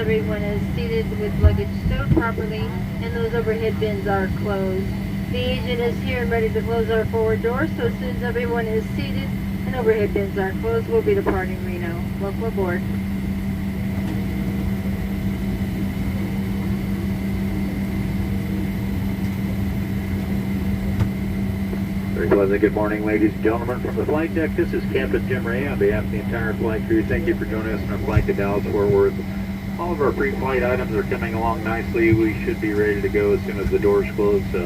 everyone is seated with luggage stowed properly and those overhead bins are closed. The agent is here and ready to close our forward doors, so as soon as everyone is seated and overhead bins are closed, we'll be departing Reno. Welcome aboard. Very pleasant good morning, ladies and gentlemen. From the flight deck, this is Captain Jim Ray on behalf of the entire flight crew. Thank you for joining us on our flight to Dallas-Fort Worth. All of our pre-flight items are coming along nicely. We should be ready to go as soon as the doors close.